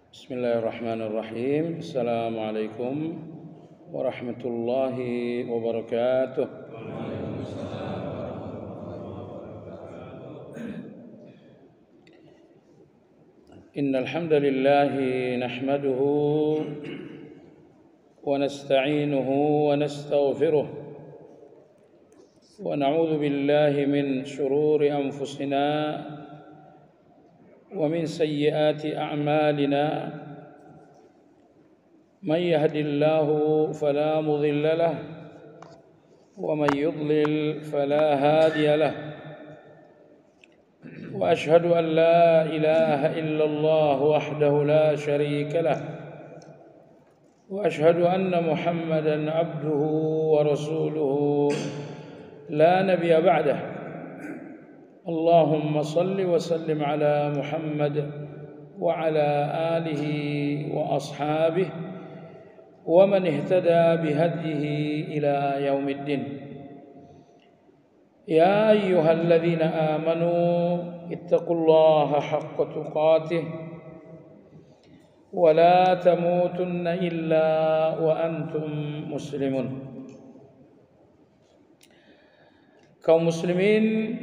Bismillahirrahmanirrahim. Assalamualaikum warahmatullahi wabarakatuh. Innal hamdalillah nahmaduhu wa nasta'inuhu wa nastaghfiruh wa na'udzu billahi min shururi anfusina ومن سيئات أعمالنا من يهد الله فلا مضل له ومن يضلل فلا هادي له وأشهد أن لا إله إلا الله وحده لا شريك له وأشهد أن محمدا عبده ورسوله لا نبي بعده اللهم صل وسلم على محمد وعلى آله وأصحابه ومن اهتدى بهديه إلى يوم الدين يا أيها الذين آمنوا اتقوا الله حق تقاته ولا تموتن إلا وأنتم مسلمون. Kaum muslimin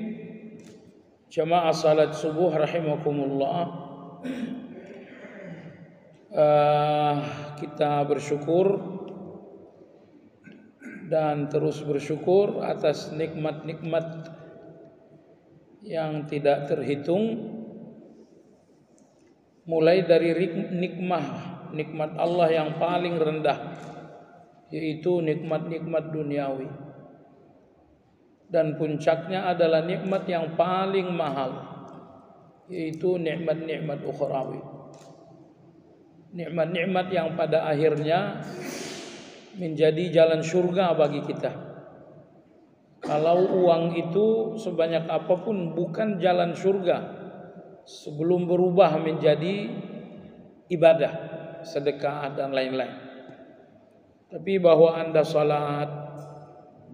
jamaah salat subuh rahimakumullah, kita bersyukur dan terus bersyukur atas nikmat-nikmat yang tidak terhitung, mulai dari nikmat Allah yang paling rendah, yaitu nikmat-nikmat duniawi, dan puncaknya adalah nikmat yang paling mahal, yaitu nikmat-nikmat ukhrawi, nikmat-nikmat yang pada akhirnya menjadi jalan surga bagi kita. Kalau uang itu sebanyak apapun bukan jalan surga sebelum berubah menjadi ibadah, sedekah dan lain-lain. Tapi bahwa Anda salat,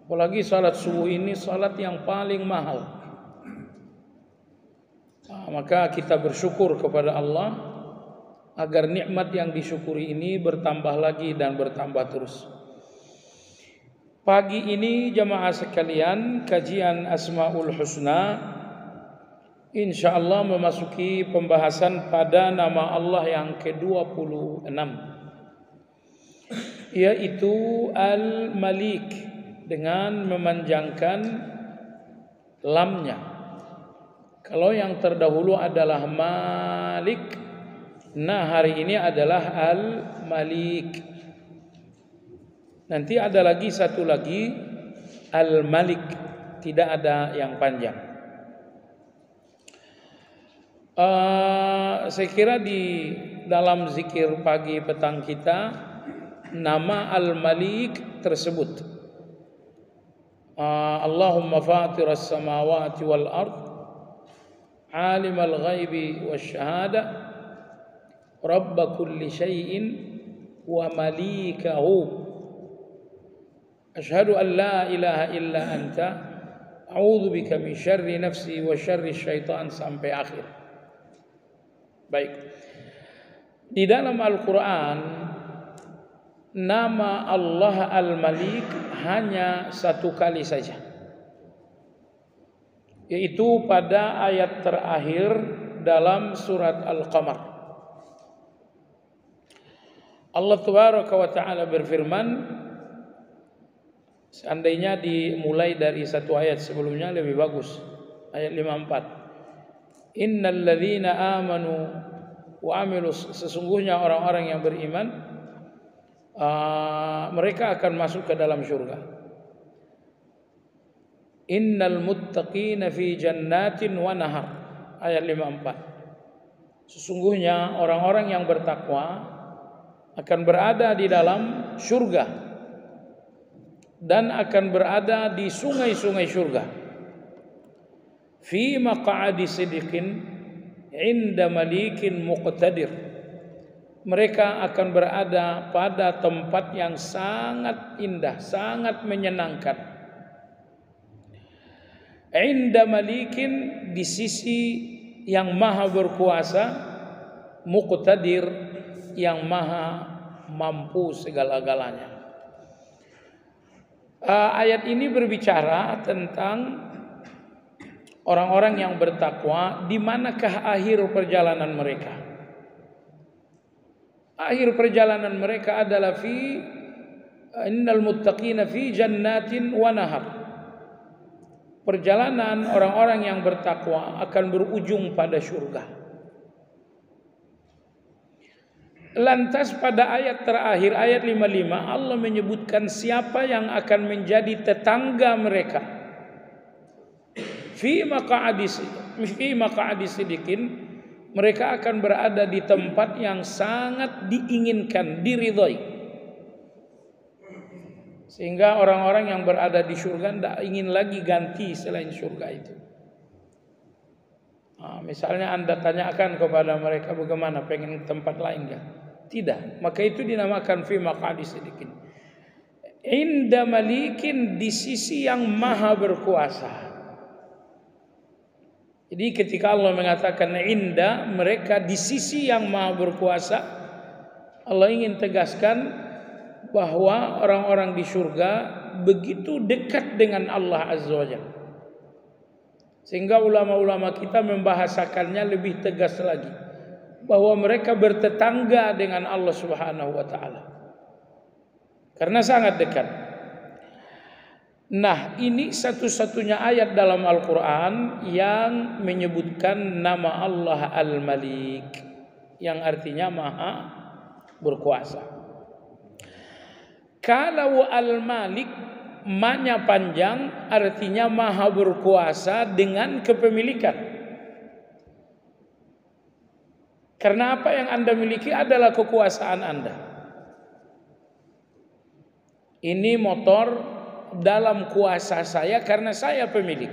apalagi salat subuh ini salat yang paling mahal, maka kita bersyukur kepada Allah agar nikmat yang disyukuri ini bertambah lagi dan bertambah terus. Pagi ini jamaah sekalian, kajian Asmaul Husna insyaallah memasuki pembahasan pada nama Allah yang ke-26, yaitu Al-Malik, dengan memanjangkan lamnya. Kalau yang terdahulu adalah Malik, nah hari ini adalah Al-Malik. Nanti ada lagi satu lagi Al-Malik, tidak ada yang panjang. Saya kira di dalam zikir pagi petang kita nama Al-Malik tersebut. Allahumma fatiras samawati wal ard alimal ghaibi wasyahada rabba kulli syai'in wa malikahu asyhadu an la ilaha illa anta a'udzu bika min syarri nafsi wa syarri syaitan, sampai akhir. Baik, di dalam Al-Quran nama Allah Al-Malik hanya satu kali saja, yaitu pada ayat terakhir dalam surat Al-Qamar. Allah Tabaraka wa Ta'ala berfirman, seandainya dimulai dari satu ayat sebelumnya lebih bagus, ayat 54. Innal ladzina amanu wa amilus, sesungguhnya orang-orang yang beriman mereka akan masuk ke dalam surga. Innal muttaqina fi jannatin wa nahar, ayat 54. Sesungguhnya orang-orang yang bertakwa akan berada di dalam surga dan akan berada di sungai-sungai surga. Fi maq'adi sidqin 'inda malikin muqtadir, mereka akan berada pada tempat yang sangat indah, sangat menyenangkan. Inda malikin, di sisi yang maha berkuasa, muqtadir, yang maha mampu segala-galanya. Ayat ini berbicara tentang orang-orang yang bertakwa, di manakah akhir perjalanan mereka? Akhir perjalanan mereka adalah innal muttaqina fi jannatin wa nahar. Perjalanan orang-orang yang bertakwa akan berujung pada surga. Lantas pada ayat terakhir, ayat 55, Allah menyebutkan siapa yang akan menjadi tetangga mereka. Fi maq'adi sidiqin, mereka akan berada di tempat yang sangat diinginkan, diridhai. Sehingga orang-orang yang berada di surga tidak ingin lagi ganti selain surga itu. Misalnya Anda tanyakan kepada mereka, bagaimana, pengen tempat lain enggak? Tidak. Maka itu dinamakan fi maq'adi sidiqin. Inda malikin, di sisi yang maha berkuasa. Jadi ketika Allah mengatakan inda, mereka di sisi yang maha berkuasa, Allah ingin tegaskan bahwa orang-orang di surga begitu dekat dengan Allah Azza wa Jalla. Sehingga ulama-ulama kita membahasakannya lebih tegas lagi, bahwa mereka bertetangga dengan Allah Subhanahu wa taala. Karena sangat dekat. Nah, ini satu-satunya ayat dalam Al-Quran yang menyebutkan nama Allah Al-Malik, yang artinya maha berkuasa. Kalau Al-Malik, ma-nya panjang, artinya maha berkuasa dengan kepemilikan. Karena apa yang Anda miliki adalah kekuasaan Anda. Ini motor dalam kuasa saya karena saya pemilik.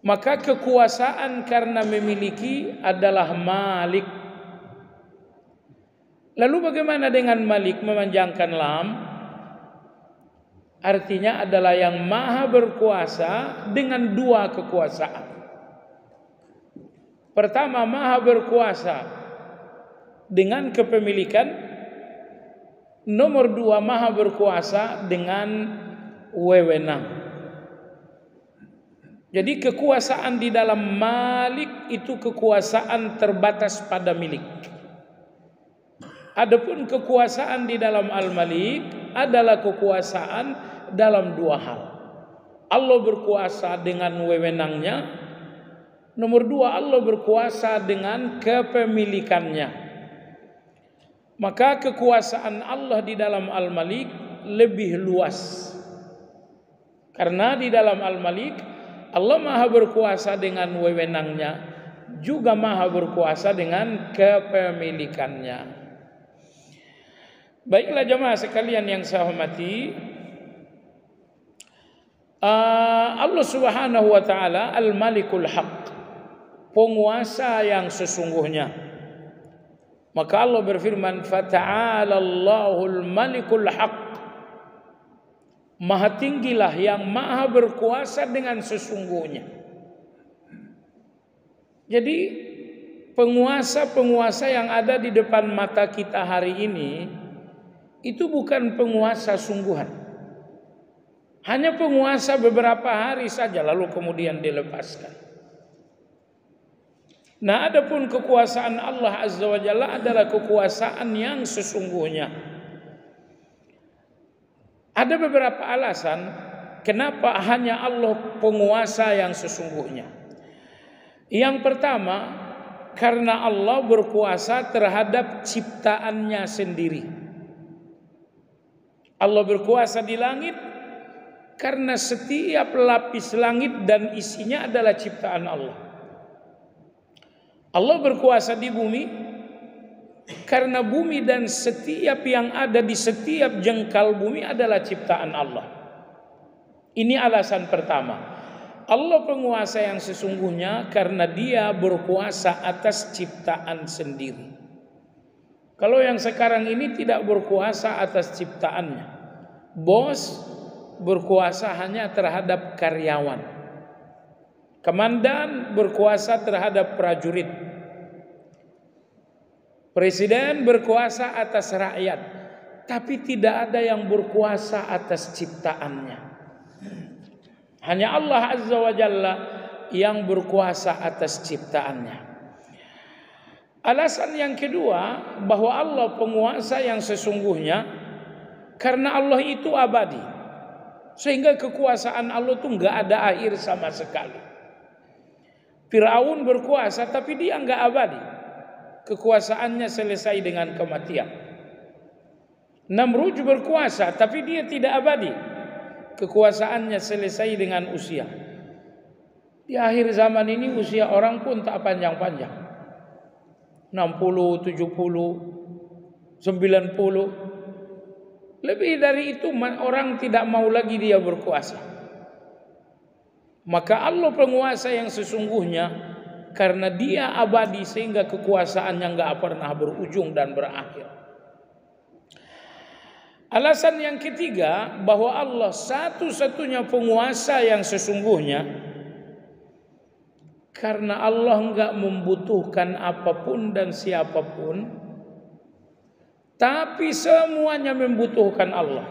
Maka kekuasaan karena memiliki adalah Malik. Lalu bagaimana dengan Malik, memanjangkan lam? Artinya adalah yang maha berkuasa dengan dua kekuasaan. Pertama, maha berkuasa dengan kepemilikan. Nomor dua, maha berkuasa dengan wewenang. Jadi kekuasaan di dalam Malik itu kekuasaan terbatas pada milik. Adapun kekuasaan di dalam Al-Malik adalah kekuasaan dalam dua hal. Allah berkuasa dengan wewenangnya. Nomor dua, Allah berkuasa dengan kepemilikannya. Maka kekuasaan Allah di dalam Al-Malik lebih luas. Karena di dalam Al-Malik Allah maha berkuasa dengan wewenangnya, juga maha berkuasa dengan kepemilikannya. Baiklah jemaah sekalian yang saya hormati, Allah Subhanahu wa taala Al-Malikul Haq, penguasa yang sesungguhnya. Maka Allah berfirman, "Fata'ala Allahul Malikul Haq." Maha tinggilah yang maha berkuasa dengan sesungguhnya. Jadi penguasa-penguasa yang ada di depan mata kita hari ini itu bukan penguasa sungguhan. Hanya penguasa beberapa hari saja lalu kemudian dilepaskan. Nah, adapun kekuasaan Allah Azza wa Jalla adalah kekuasaan yang sesungguhnya. Ada beberapa alasan kenapa hanya Allah penguasa yang sesungguhnya. Yang pertama, karena Allah berkuasa terhadap ciptaannya sendiri. Allah berkuasa di langit karena setiap lapis langit dan isinya adalah ciptaan Allah. Allah berkuasa di bumi karena bumi dan setiap yang ada di setiap jengkal bumi adalah ciptaan Allah. Ini alasan pertama. Allah penguasa yang sesungguhnya karena Dia berkuasa atas ciptaan sendiri. Kalau yang sekarang ini tidak berkuasa atas ciptaannya. Bos berkuasa hanya terhadap karyawan. Komandan berkuasa terhadap prajurit. Presiden berkuasa atas rakyat, tapi tidak ada yang berkuasa atas ciptaannya. Hanya Allah Azza wa Jalla yang berkuasa atas ciptaannya. Alasan yang kedua, bahwa Allah penguasa yang sesungguhnya, karena Allah itu abadi, sehingga kekuasaan Allah itu nggak ada akhir sama sekali. Firaun berkuasa tapi dia nggak abadi, kekuasaannya selesai dengan kematian. Namrud berkuasa tapi dia tidak abadi, kekuasaannya selesai dengan usia. Di akhir zaman ini usia orang pun tak panjang-panjang, 60, 70, 90. Lebih dari itu orang tidak mau lagi dia berkuasa. Maka Allah penguasa yang sesungguhnya, karena dia abadi sehingga kekuasaannya nggak pernah berujung dan berakhir. Alasan yang ketiga, bahwa Allah satu-satunya penguasa yang sesungguhnya, karena Allah nggak membutuhkan apapun dan siapapun, tapi semuanya membutuhkan Allah.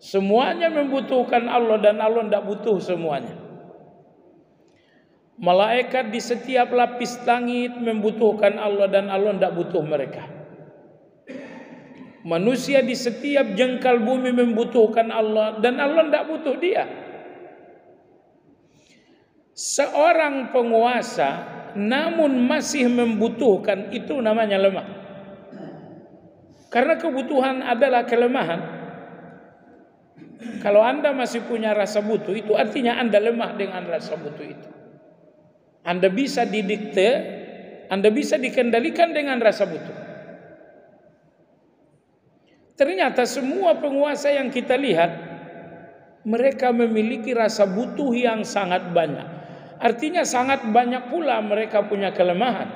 Semuanya membutuhkan Allah dan Allah tidak butuh semuanya. Malaikat di setiap lapis langit membutuhkan Allah dan Allah tidak butuh mereka. Manusia di setiap jengkal bumi membutuhkan Allah dan Allah tidak butuh dia. Seorang penguasa namun masih membutuhkan, itu namanya lemah. Karena kebutuhan adalah kelemahan. Kalau Anda masih punya rasa butuh, itu artinya Anda lemah dengan rasa butuh itu. Anda bisa didikte, Anda bisa dikendalikan dengan rasa butuh. Ternyata semua penguasa yang kita lihat, mereka memiliki rasa butuh yang sangat banyak. Artinya sangat banyak pula mereka punya kelemahan.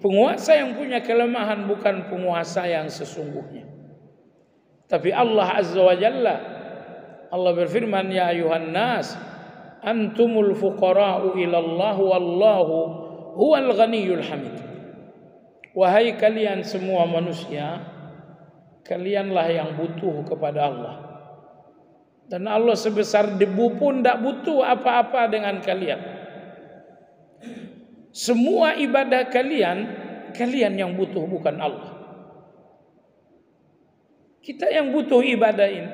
Penguasa yang punya kelemahan bukan penguasa yang sesungguhnya. Tapi Allah Azza wa Jalla, Allah berfirman, ya ayuhan nas, antumul fuqara'u ilallah wallahu huwal ghaniyul hamid. Wahai kalian semua manusia, kalianlah yang butuh kepada Allah. Dan Allah sebesar debu pun tidak butuh apa-apa dengan kalian. Semua ibadah kalian, kalian yang butuh, bukan Allah. Kita yang butuh ibadah ini.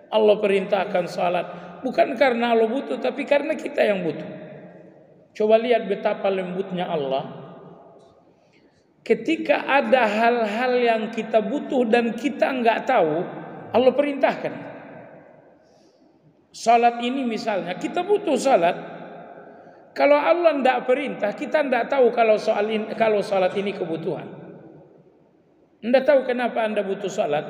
Allah perintahkan salat bukan karena Allah butuh, tapi karena kita yang butuh. Coba lihat betapa lembutnya Allah. Ketika ada hal-hal yang kita butuh dan kita nggak tahu, Allah perintahkan. Salat ini misalnya, kita butuh salat. Kalau Allah tidak perintah, kita tidak tahu kalau salat ini kebutuhan. Anda tahu kenapa Anda butuh salat?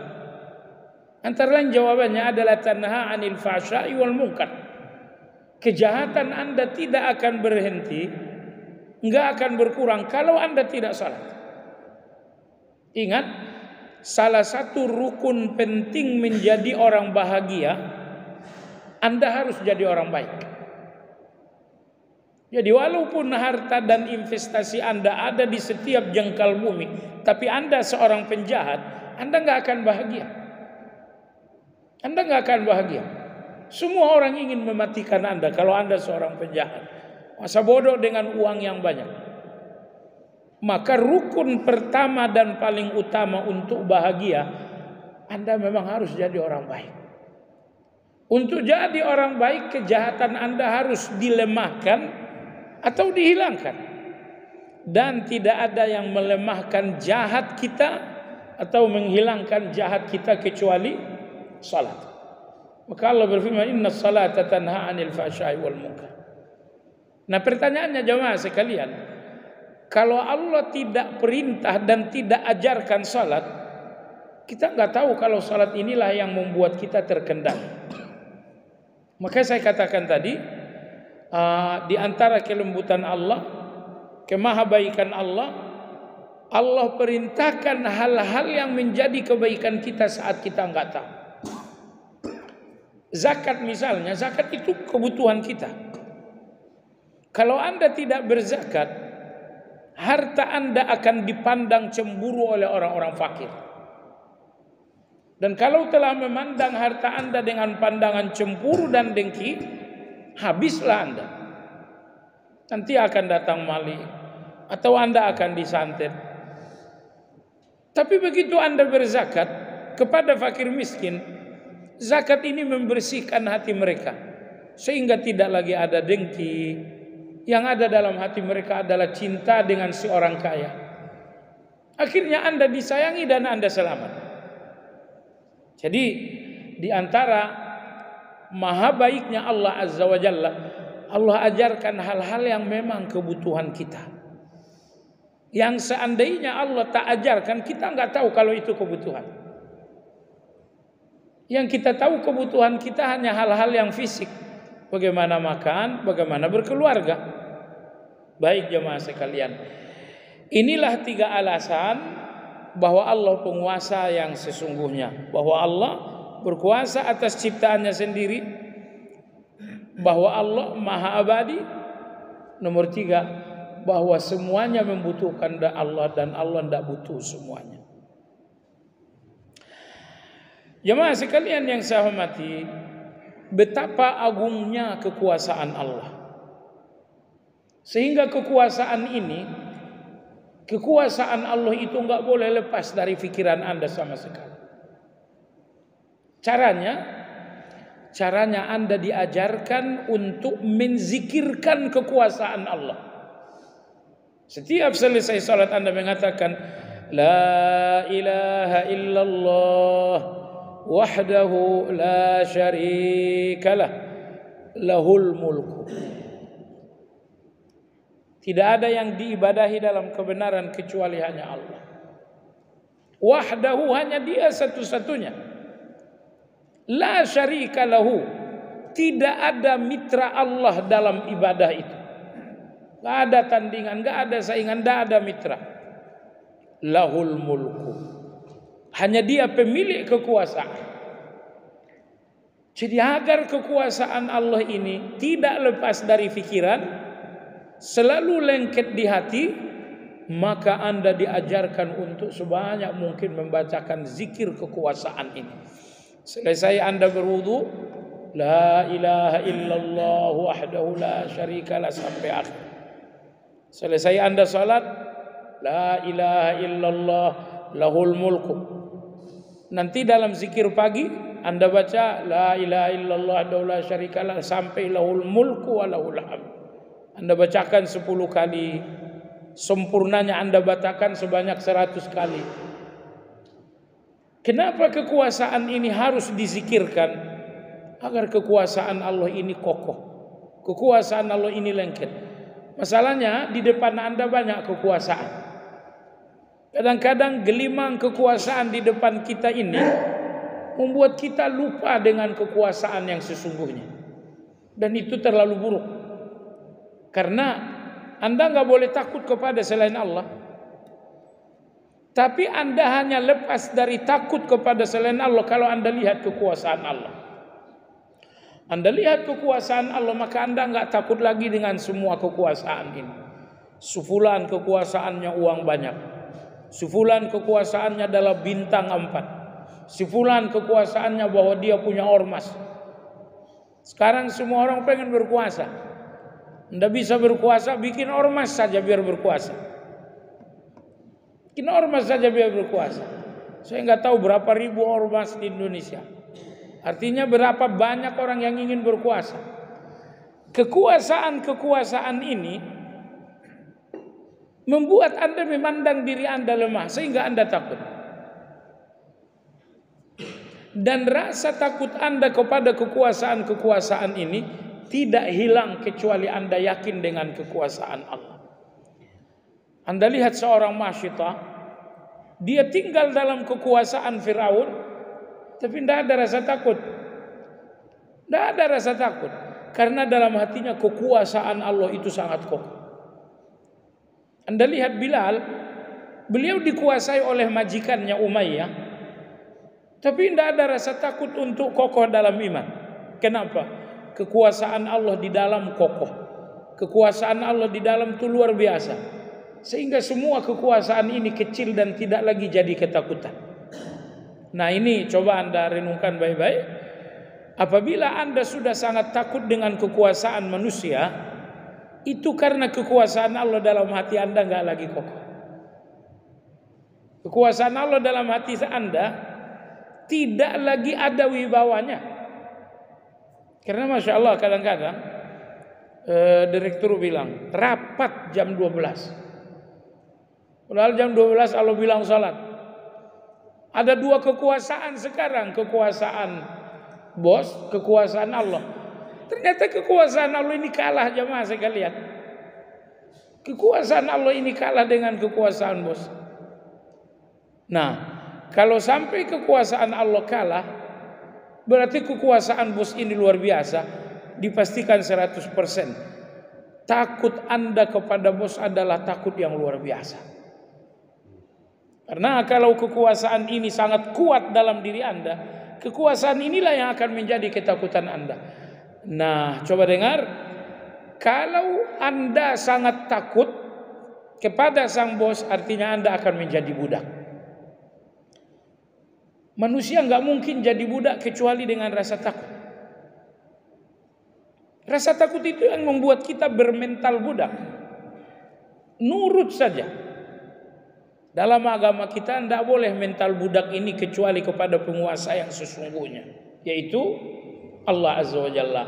Antara lain jawabannya adalah tanha 'anil fahsya'i wal munkar. Kejahatan Anda tidak akan berhenti, enggak akan berkurang kalau Anda tidak salat. Ingat, salah satu rukun penting menjadi orang bahagia, Anda harus jadi orang baik. Jadi walaupun harta dan investasi Anda ada di setiap jengkal bumi, tapi Anda seorang penjahat, Anda nggak akan bahagia. Anda nggak akan bahagia. Semua orang ingin mematikan Anda kalau Anda seorang penjahat. Masa bodoh dengan uang yang banyak. Maka rukun pertama dan paling utama untuk bahagia, Anda memang harus jadi orang baik. Untuk jadi orang baik, kejahatan Anda harus dilemahkan atau dihilangkan. Dan tidak ada yang melemahkan jahat kita atau menghilangkan jahat kita kecuali salat. Maka Allah berfirman, inna salata tanha 'anil fahsya'i wal munkar. Nah, pertanyaannya jemaah sekalian, kalau Allah tidak perintah dan tidak ajarkan salat, kita nggak tahu kalau salat inilah yang membuat kita terkendali. Maka saya katakan tadi, di antara kelembutan Allah, kemahabaikan Allah, Allah perintahkan hal-hal yang menjadi kebaikan kita saat kita nggak tahu. Zakat misalnya, zakat itu kebutuhan kita. Kalau Anda tidak berzakat, harta Anda akan dipandang cemburu oleh orang-orang fakir. Dan kalau telah memandang harta Anda dengan pandangan cemburu dan dengki, habislah Anda. Nanti akan datang maling atau Anda akan disantet. Tapi begitu Anda berzakat kepada fakir miskin, zakat ini membersihkan hati mereka sehingga tidak lagi ada dengki. Yang ada dalam hati mereka adalah cinta dengan si orang kaya. Akhirnya Anda disayangi dan Anda selamat. Jadi di antara maha baiknya Allah Azza wa Jalla, Allah ajarkan hal-hal yang memang kebutuhan kita. Yang seandainya Allah tak ajarkan, kita nggak tahu kalau itu kebutuhan. Yang kita tahu kebutuhan kita hanya hal-hal yang fisik. Bagaimana makan, bagaimana berkeluarga. Baik jemaah sekalian, inilah 3 alasan bahwa Allah penguasa yang sesungguhnya, bahwa Allah berkuasa atas ciptaannya sendiri, bahwa Allah maha abadi. Nomor 3, bahwa semuanya membutuhkan Allah dan Allah tidak butuh semuanya. Jemaah sekalian yang saya hormati, betapa agungnya kekuasaan Allah, sehingga kekuasaan Allah itu nggak boleh lepas dari pikiran Anda sama sekali. Caranya Anda diajarkan untuk menzikirkan kekuasaan Allah. Setiap selesai salat Anda mengatakan la ilaha illallah wahdahu la syarikalah lahul mulku. Tidak ada yang diibadahi dalam kebenaran kecuali hanya Allah. Wahdahu, hanya Dia satu-satunya. La syarika lahu, tidak ada mitra Allah dalam ibadah itu. Gak ada tandingan, gak ada saingan, gak ada mitra. Lahul mulku, hanya Dia pemilik kekuasaan. Jadi agar kekuasaan Allah ini tidak lepas dari pikiran, selalu lengket di hati, maka Anda diajarkan untuk sebanyak mungkin membacakan zikir kekuasaan ini. Selesai Anda berwudu, la ilaha illallah wahdahu la syarikalah, sampai akhir. Selesai Anda salat, la ilaha illallah lahul mulku. Nanti dalam zikir pagi Anda baca la ilaha illallah la syarikalah sampai lahul mulku wa lahul hamd. Anda bacakan 10 kali, sempurnanya Anda bacakan sebanyak 100 kali. Kenapa kekuasaan ini harus dizikirkan? Agar kekuasaan Allah ini kokoh, kekuasaan Allah ini lengket. Masalahnya di depan Anda banyak kekuasaan. Kadang-kadang gelimang kekuasaan di depan kita ini membuat kita lupa dengan kekuasaan yang sesungguhnya. Dan itu terlalu buruk. Karena Anda nggak boleh takut kepada selain Allah, tapi Anda hanya lepas dari takut kepada selain Allah kalau Anda lihat kekuasaan Allah. Anda lihat kekuasaan Allah, maka Anda nggak takut lagi dengan semua kekuasaan ini. Sufulan kekuasaannya uang banyak, sufulan kekuasaannya adalah bintang 4, sufulan kekuasaannya bahwa dia punya ormas. Sekarang semua orang pengen berkuasa. Anda bisa berkuasa, bikin ormas saja biar berkuasa. Bikin ormas saja biar berkuasa. Saya nggak tahu berapa ribu ormas di Indonesia. Artinya berapa banyak orang yang ingin berkuasa. Kekuasaan ini membuat Anda memandang diri Anda lemah sehingga Anda takut. Dan rasa takut Anda kepada kekuasaan ini tidak hilang kecuali Anda yakin dengan kekuasaan Allah. Anda lihat seorang Masyitah, dia tinggal dalam kekuasaan Firaun, tapi tidak ada rasa takut. Tidak ada rasa takut, karena dalam hatinya kekuasaan Allah itu sangat kokoh. Anda lihat Bilal, beliau dikuasai oleh majikannya Umayyah, tapi tidak ada rasa takut untuk kokoh dalam iman. Kenapa? Kekuasaan Allah di dalam kokoh. Kekuasaan Allah di dalam itu luar biasa. Sehingga semua kekuasaan ini kecil dan tidak lagi jadi ketakutan. Nah, ini coba Anda renungkan baik-baik. Apabila Anda sudah sangat takut dengan kekuasaan manusia, itu karena kekuasaan Allah dalam hati Anda nggak lagi kokoh. Kekuasaan Allah dalam hati Anda tidak lagi ada wibawanya. Karena Masya Allah kadang-kadang direktur bilang rapat jam 12. Padahal jam 12 Allah bilang salat. Ada dua kekuasaan sekarang, kekuasaan bos, kekuasaan Allah. Ternyata kekuasaan Allah ini kalah jemaah sekalian. Kekuasaan Allah ini kalah dengan kekuasaan bos. Nah, kalau sampai kekuasaan Allah kalah, berarti kekuasaan bos ini luar biasa. Dipastikan 100%. Takut Anda kepada bos adalah takut yang luar biasa. Karena kalau kekuasaan ini sangat kuat dalam diri Anda, kekuasaan inilah yang akan menjadi ketakutan Anda. Nah, coba dengar. Kalau Anda sangat takut kepada sang bos, artinya Anda akan menjadi budak. Manusia nggak mungkin jadi budak kecuali dengan rasa takut. Rasa takut itu yang membuat kita bermental budak. Nurut saja. Dalam agama kita tidak boleh mental budak ini kecuali kepada penguasa yang sesungguhnya, yaitu Allah Azza wa Jalla.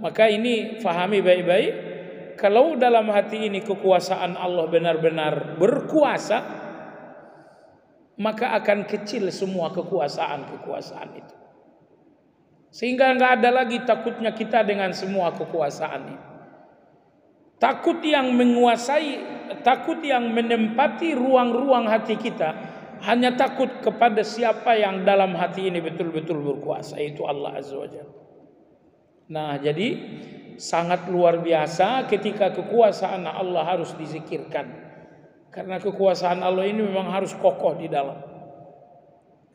Maka ini fahami baik-baik. Kalau dalam hati ini kekuasaan Allah benar-benar berkuasa, maka akan kecil semua kekuasaan itu. Sehingga nggak ada lagi takutnya kita dengan semua kekuasaan ini. Takut yang menguasai, takut yang menempati ruang-ruang hati kita, hanya takut kepada siapa yang dalam hati ini betul-betul berkuasa, yaitu Allah Azza wa Jalla. Nah, jadi sangat luar biasa ketika kekuasaan Allah harus dizikirkan. Karena kekuasaan Allah ini memang harus kokoh di dalam.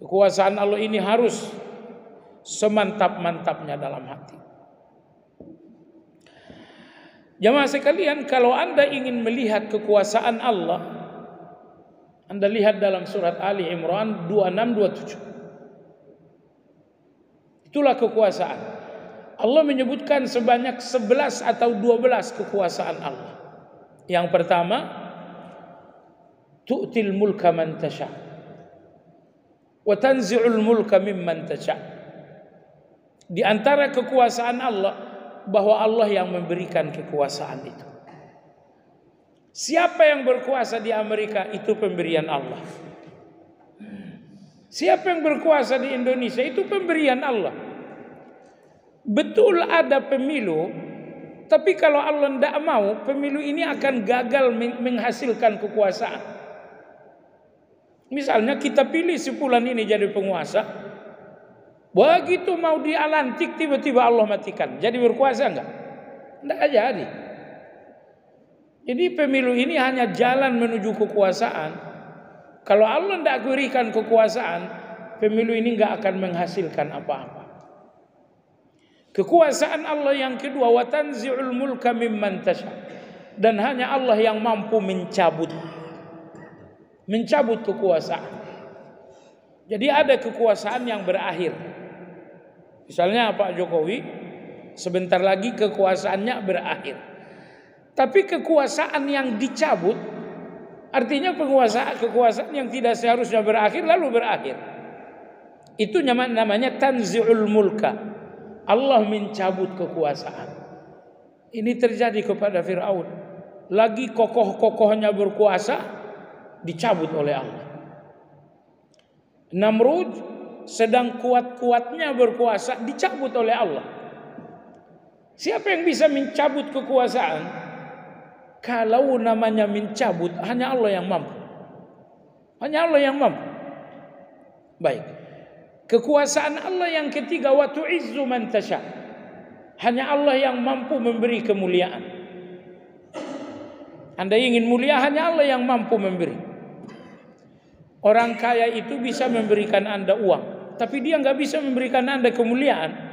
Kekuasaan Allah ini harus semantap-mantapnya dalam hati. Jamaah sekalian, kalau Anda ingin melihat kekuasaan Allah, Anda lihat dalam surat Ali Imran 26-27. Itulah kekuasaan. Allah menyebutkan sebanyak 11 atau 12 kekuasaan Allah. Yang pertama, tu'til mulka man tasha wa tanzi'ul mulka mimman tasha. Di antara kekuasaan Allah bahwa Allah yang memberikan kekuasaan itu. Siapa yang berkuasa di Amerika itu pemberian Allah. Siapa yang berkuasa di Indonesia itu pemberian Allah. Betul ada pemilu, tapi kalau Allah tidak mau, pemilu ini akan gagal menghasilkan kekuasaan. Misalnya kita pilih si fulan ini jadi penguasa, begitu mau dilantik tiba-tiba Allah matikan. Jadi berkuasa enggak? Enggak jadi. Jadi pemilu ini hanya jalan menuju kekuasaan. Kalau Allah tidak berikan kekuasaan, pemilu ini enggak akan menghasilkan apa-apa. Kekuasaan Allah yang kedua, wa tanzi'ul mulka mimman tasha. Dan hanya Allah yang mampu mencabut kekuasaan. Jadi ada kekuasaan yang berakhir. Misalnya Pak Jokowi sebentar lagi kekuasaannya berakhir. Tapi kekuasaan yang dicabut artinya kekuasaan yang tidak seharusnya berakhir lalu berakhir. Itu namanya tanzi'ul mulka. Allah mencabut kekuasaan. Ini terjadi kepada Fir'aun. Lagi kokoh-kokohnya berkuasa dicabut oleh Allah. Namrud sedang kuat-kuatnya berkuasa dicabut oleh Allah. Siapa yang bisa mencabut kekuasaan? Kalau namanya mencabut, hanya Allah yang mampu. Hanya Allah yang mampu. Baik. Kekuasaan Allah yang ketiga, wa tu'izzu man tasha. Hanya Allah yang mampu memberi kemuliaan. Anda ingin mulia, hanya Allah yang mampu memberi. Orang kaya itu bisa memberikan Anda uang, tapi dia nggak bisa memberikan Anda kemuliaan.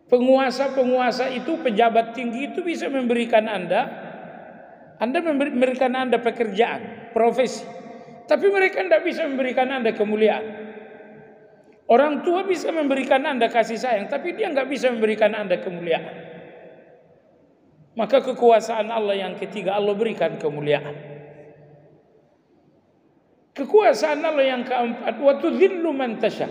Penguasa-penguasa itu, pejabat tinggi itu bisa memberikan Anda Anda memberikan Anda pekerjaan, profesi, tapi mereka tidak bisa memberikan Anda kemuliaan. Orang tua bisa memberikan Anda kasih sayang, tapi dia nggak bisa memberikan Anda kemuliaan. Maka kekuasaan Allah yang ketiga, Allah berikan kemuliaan. Kekuasaan Allah yang keempat, wa tudzillu man tasha.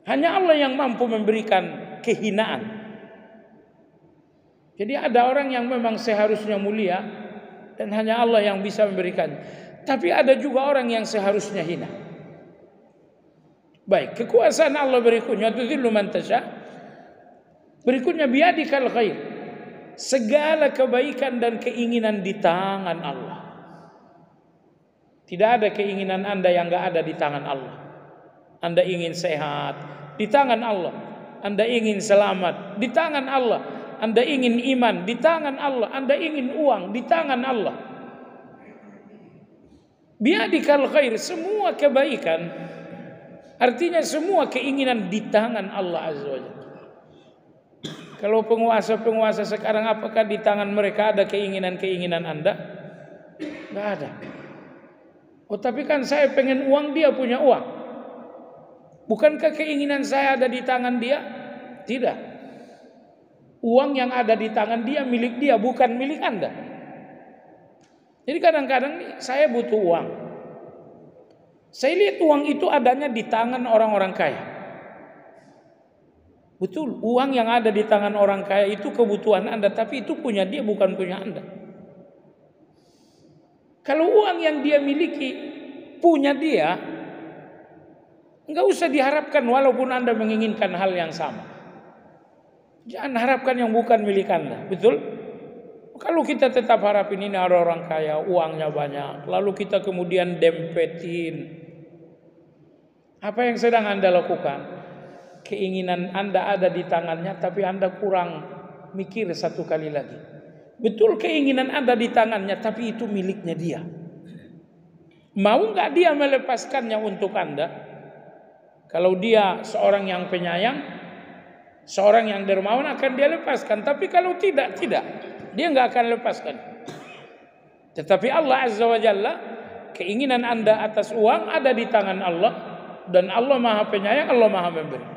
Hanya Allah yang mampu memberikan kehinaan. Jadi ada orang yang memang seharusnya mulia dan hanya Allah yang bisa memberikan. Tapi ada juga orang yang seharusnya hina. Baik, kekuasaan Allah berikutnya, tudzillu man tasha. Berikutnya, biyadikal khair. Segala kebaikan dan keinginan di tangan Allah. Tidak ada keinginan Anda yang enggak ada di tangan Allah. Anda ingin sehat, di tangan Allah. Anda ingin selamat, di tangan Allah. Anda ingin iman, di tangan Allah. Anda ingin uang, di tangan Allah. Biyadikal khair, semua kebaikan, artinya semua keinginan di tangan Allah Azza wa Jalla. Kalau penguasa-penguasa sekarang, apakah di tangan mereka ada keinginan-keinginan Anda? Enggak ada. Oh, tapi kan saya pengen uang, dia punya uang. Bukankah keinginan saya ada di tangan dia? Tidak. Uang yang ada di tangan dia milik dia, bukan milik Anda. Jadi kadang-kadang nih, saya butuh uang. Saya lihat uang itu adanya di tangan orang-orang kaya. Betul, uang yang ada di tangan orang kaya itu kebutuhan Anda, tapi itu punya dia, bukan punya Anda. Kalau uang yang dia miliki punya dia, enggak usah diharapkan walaupun Anda menginginkan hal yang sama. Jangan harapkan yang bukan milik Anda, betul? Kalau kita tetap harapin ini ada orang kaya, uangnya banyak, lalu kita kemudian dempetin. Apa yang sedang Anda lakukan? Keinginan Anda ada di tangannya, tapi Anda kurang mikir satu kali lagi. Betul, keinginan Anda di tangannya, tapi itu miliknya dia. Mau nggak dia melepaskannya untuk Anda? Kalau dia seorang yang penyayang, seorang yang dermawan, akan dia lepaskan. Tapi kalau tidak, dia nggak akan lepaskan. Tetapi Allah Azza wa Jalla, keinginan Anda atas uang ada di tangan Allah, dan Allah Maha Penyayang, Allah Maha Memberi.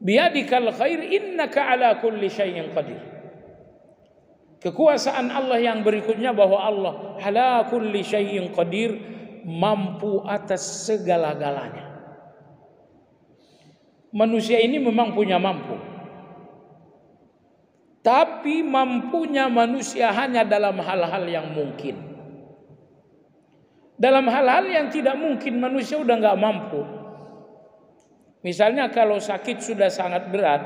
Biyadikal khair innaka ala kulli syai'in qadir. Kekuasaan Allah yang berikutnya, bahwa Allah ala kulli syai'in qadir, mampu atas segala-galanya. Manusia ini memang punya mampu, tapi mampunya manusia hanya dalam hal-hal yang mungkin. Dalam hal-hal yang tidak mungkin, manusia udah nggak mampu. Misalnya kalau sakit sudah sangat berat,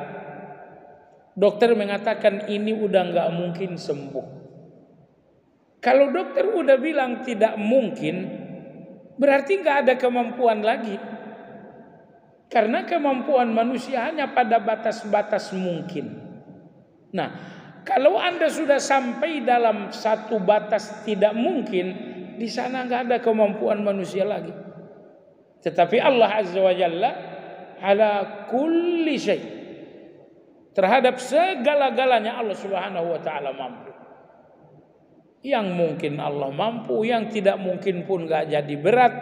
dokter mengatakan ini udah nggak mungkin sembuh. Kalau dokter udah bilang tidak mungkin, berarti nggak ada kemampuan lagi. Karena kemampuan manusia hanya pada batas-batas mungkin. Nah, kalau Anda sudah sampai dalam satu batas tidak mungkin, di sana nggak ada kemampuan manusia lagi. Tetapi Allah Azza wa Jalla ala kulli syai', terhadap segala-galanya Allah Subhanahu wa taala mampu. Yang mungkin Allah mampu, yang tidak mungkin pun nggak jadi berat.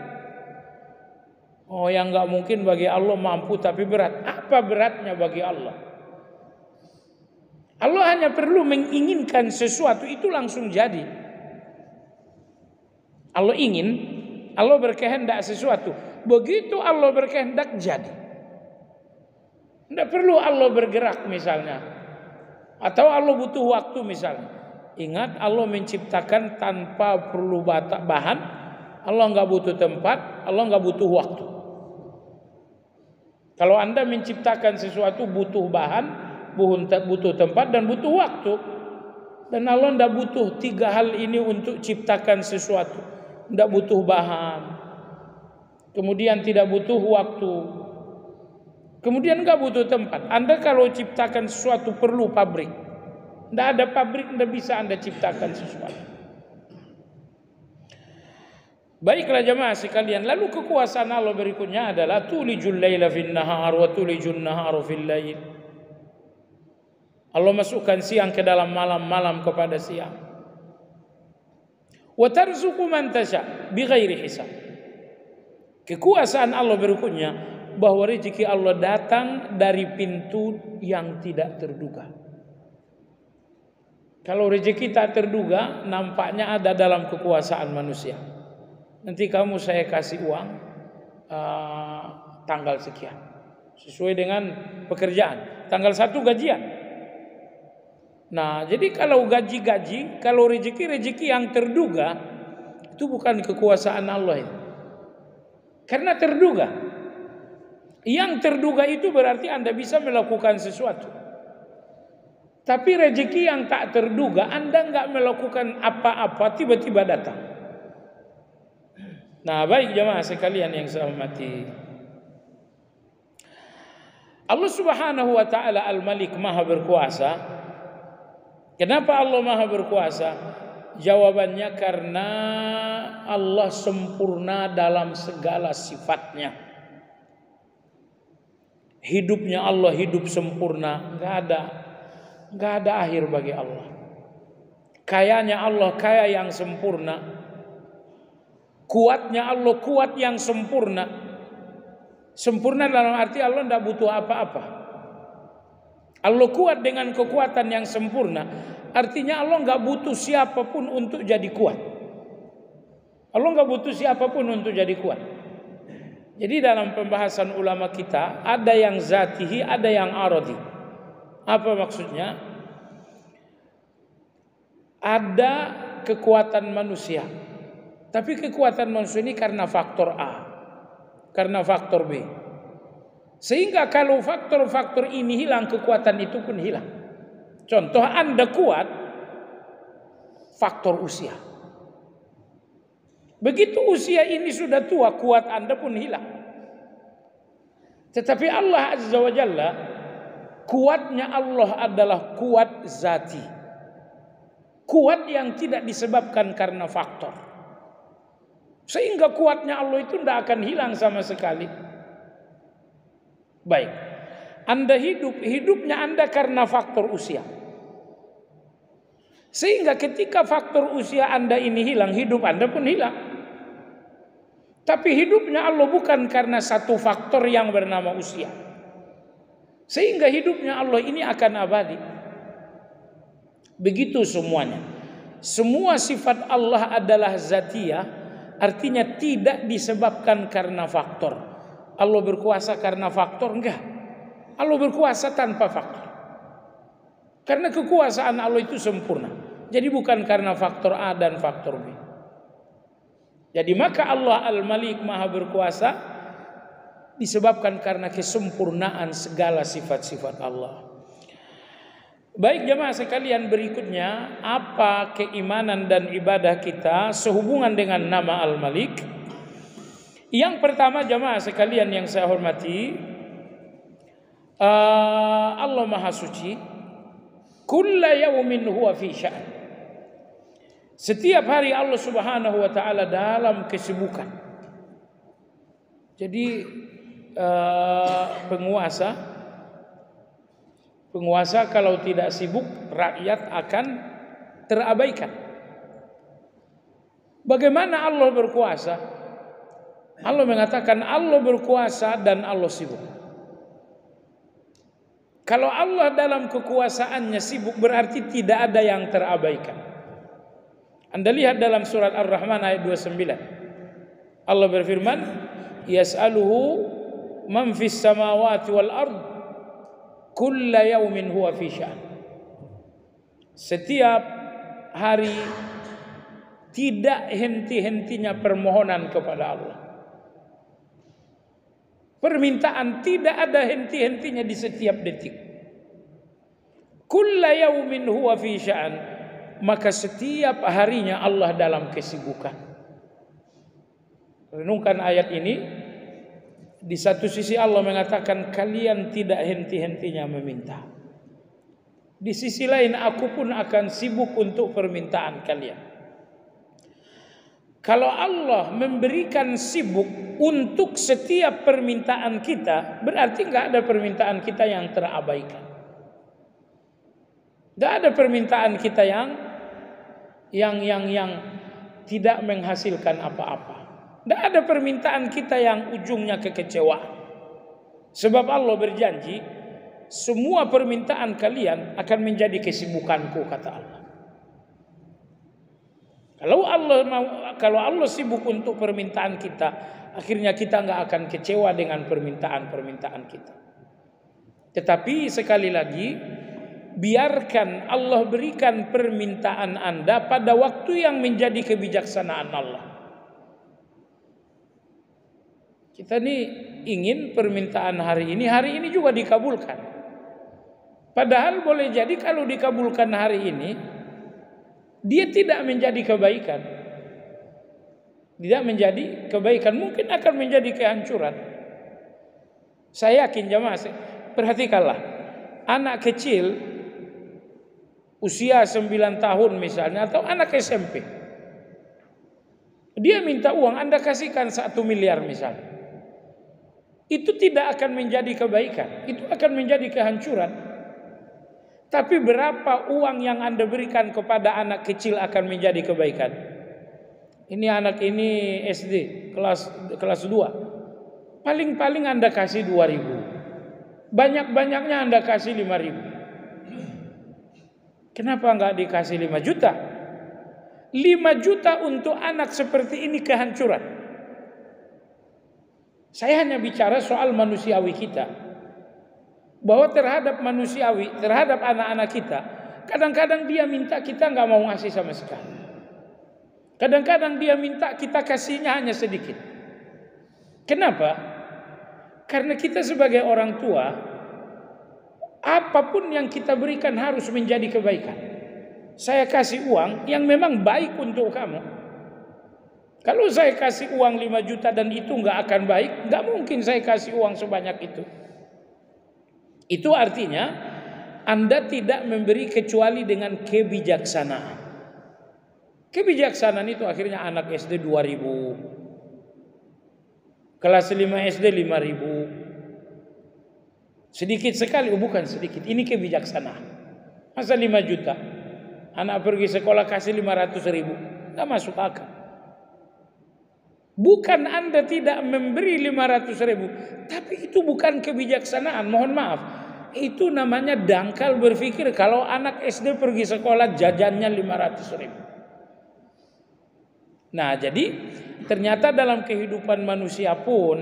Oh, yang nggak mungkin bagi Allah mampu tapi berat. Apa beratnya bagi Allah? Allah hanya perlu menginginkan sesuatu, itu langsung jadi. Allah ingin, Allah berkehendak sesuatu, begitu Allah berkehendak jadi. Tidak perlu Allah bergerak misalnya, atau Allah butuh waktu misalnya. Ingat, Allah menciptakan tanpa perlu bahan. Allah nggak butuh tempat, Allah nggak butuh waktu. Kalau Anda menciptakan sesuatu butuh bahan, butuh tempat, dan butuh waktu. Dan Allah tidak butuh tiga hal ini untuk ciptakan sesuatu. Tidak butuh bahan, kemudian tidak butuh waktu, kemudian nggak butuh tempat. Anda kalau ciptakan sesuatu perlu pabrik. Tidak ada pabrik, tidak bisa Anda ciptakan sesuatu. Baiklah jemaah sekalian, lalu kekuasaan Allah berikutnya adalah tulijul laila fin nahar wa tulijun nahara fil lail. Allah masukkan siang ke dalam malam, malam kepada siang. Wa tarzuqu man tasha bighairi hisab. Kekuasaan Allah berikutnya bahwa rezeki Allah datang dari pintu yang tidak terduga. Kalau rezeki tak terduga, nampaknya ada dalam kekuasaan manusia. Nanti kamu saya kasih uang tanggal sekian, sesuai dengan pekerjaan. Tanggal 1 gajian. Nah, jadi kalau gaji-gaji, kalau rezeki yang terduga, itu bukan kekuasaan Allah itu. Karena terduga. Yang terduga itu berarti Anda bisa melakukan sesuatu. Tapi rezeki yang tak terduga, Anda nggak melakukan apa-apa, tiba-tiba datang. Nah, baik jemaah sekalian yang saya hormati. Allah Subhanahu wa taala Al-Malik Maha berkuasa. Kenapa Allah Maha berkuasa? Jawabannya karena Allah sempurna dalam segala sifatnya. Hidupnya Allah hidup sempurna, nggak ada akhir bagi Allah. Kayanya Allah kaya yang sempurna. Kuatnya Allah kuat yang sempurna. Sempurna dalam arti Allah tidak butuh apa-apa. Allah kuat dengan kekuatan yang sempurna. Artinya Allah nggak butuh siapapun untuk jadi kuat. Allah nggak butuh siapapun untuk jadi kuat. Jadi dalam pembahasan ulama kita ada yang zatihi, ada yang aradi. Apa maksudnya? Ada kekuatan manusia. Tapi kekuatan manusia ini karena faktor A, karena faktor B. Sehingga kalau faktor-faktor ini hilang, kekuatan itu pun hilang. Contoh, Anda kuat, faktor usia. Begitu usia ini sudah tua, kuat Anda pun hilang. Tetapi Allah Azza wa Jalla, kuatnya Allah adalah kuat zati. Kuat yang tidak disebabkan karena faktor. Sehingga kuatnya Allah itu tidak akan hilang sama sekali. Baik, Anda hidupnya Anda karena faktor usia. Sehingga ketika faktor usia Anda ini hilang, hidup Anda pun hilang. Tapi hidupnya Allah bukan karena satu faktor yang bernama usia. Sehingga hidupnya Allah ini akan abadi. Begitu semuanya. Semua sifat Allah adalah zatiyah, artinya tidak disebabkan karena faktor. Allah berkuasa karena faktor? Enggak. Allah berkuasa tanpa faktor. Karena kekuasaan Allah itu sempurna. Jadi bukan karena faktor A dan faktor B. Jadi maka Allah Al-Malik Maha berkuasa disebabkan karena kesempurnaan segala sifat-sifat Allah. Baik jemaah sekalian, berikutnya apa keimanan dan ibadah kita sehubungan dengan nama Al-Malik? Yang pertama jemaah sekalian yang saya hormati, Allah Maha Suci. Kulla yaumin huwa fi sya'an. Setiap hari Allah Subhanahu wa taala dalam kesibukan. Jadi penguasa kalau tidak sibuk, rakyat akan terabaikan. Bagaimana Allah berkuasa? Allah mengatakan Allah berkuasa dan Allah sibuk. Kalau Allah dalam kekuasaannya sibuk, berarti tidak ada yang terabaikan. Anda lihat dalam surat Ar-Rahman ayat 29. Allah berfirman, "Yas'aluhu man fis samawati wal ard, kulla yaumin huwa fi sya'an." Setiap hari tidak henti-hentinya permohonan kepada Allah. Permintaan tidak ada henti-hentinya di setiap detik. Kulla yaumin huwa fi sya'an. Maka setiap harinya Allah dalam kesibukan. Renungkan ayat ini. Di satu sisi Allah mengatakan kalian tidak henti-hentinya meminta. Di sisi lain aku pun akan sibuk untuk permintaan kalian. Kalau Allah memberikan sibuk untuk setiap permintaan kita, berarti nggak ada permintaan kita yang terabaikan. Tidak ada permintaan kita yang tidak menghasilkan apa-apa. Tidak ada permintaan kita yang ujungnya kekecewaan. Sebab Allah berjanji, semua permintaan kalian akan menjadi kesibukanku, kata Allah. Kalau Allah sibuk untuk permintaan kita, akhirnya kita nggak akan kecewa dengan permintaan kita. Tetapi sekali lagi, biarkan Allah berikan permintaan Anda pada waktu yang menjadi kebijaksanaan Allah. Kita nih ingin permintaan hari ini juga dikabulkan. Padahal boleh jadi kalau dikabulkan hari ini, dia tidak menjadi kebaikan. Tidak menjadi kebaikan, mungkin akan menjadi kehancuran. Saya yakin jemaah, perhatikanlah, anak kecil usia 9 tahun misalnya, atau anak SMP, dia minta uang, Anda kasihkan 1 miliar misalnya, itu tidak akan menjadi kebaikan, itu akan menjadi kehancuran. Tapi berapa uang yang Anda berikan kepada anak kecil akan menjadi kebaikan? Ini anak ini SD kelas 2. Paling Anda kasih 2.000. Banyak-banyaknya Anda kasih 5.000. Kenapa enggak dikasih 5 juta? 5 juta untuk anak seperti ini kehancuran. Saya hanya bicara soal manusiawi kita. Bahwa terhadap manusiawi, terhadap anak-anak kita, kadang-kadang dia minta, kita enggak mau ngasih sama sekali. Kadang-kadang dia minta, kita kasihnya hanya sedikit. Kenapa? Karena kita sebagai orang tua, apapun yang kita berikan harus menjadi kebaikan. Saya kasih uang yang memang baik untuk kamu. Kalau saya kasih uang 5 juta dan itu enggak akan baik, enggak mungkin saya kasih uang sebanyak itu. Itu artinya Anda tidak memberi kecuali dengan kebijaksanaan. Kebijaksanaan itu akhirnya anak SD 2.000, kelas 5 SD 5.000. Sedikit sekali, bukan sedikit. Ini kebijaksanaan. Masa 5 juta anak pergi sekolah kasih 500.000, nggak masuk akal. Bukan Anda tidak memberi 500.000, tapi itu bukan kebijaksanaan. Mohon maaf, itu namanya dangkal berpikir kalau anak SD pergi sekolah jajannya 500.000. Nah, jadi ternyata dalam kehidupan manusia pun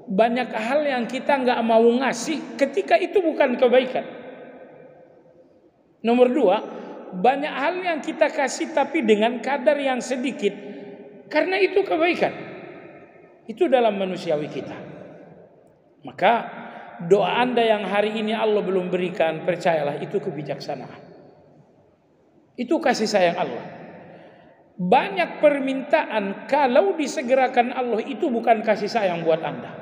banyak hal yang kita nggak mau ngasih ketika itu bukan kebaikan. Nomor 2, banyak hal yang kita kasih tapi dengan kadar yang sedikit karena itu kebaikan. Itu dalam manusiawi kita. Maka doa Anda yang hari ini Allah belum berikan, percayalah itu kebijaksanaan. Itu kasih sayang Allah. Banyak permintaan kalau disegerakan Allah itu bukan kasih sayang buat Anda.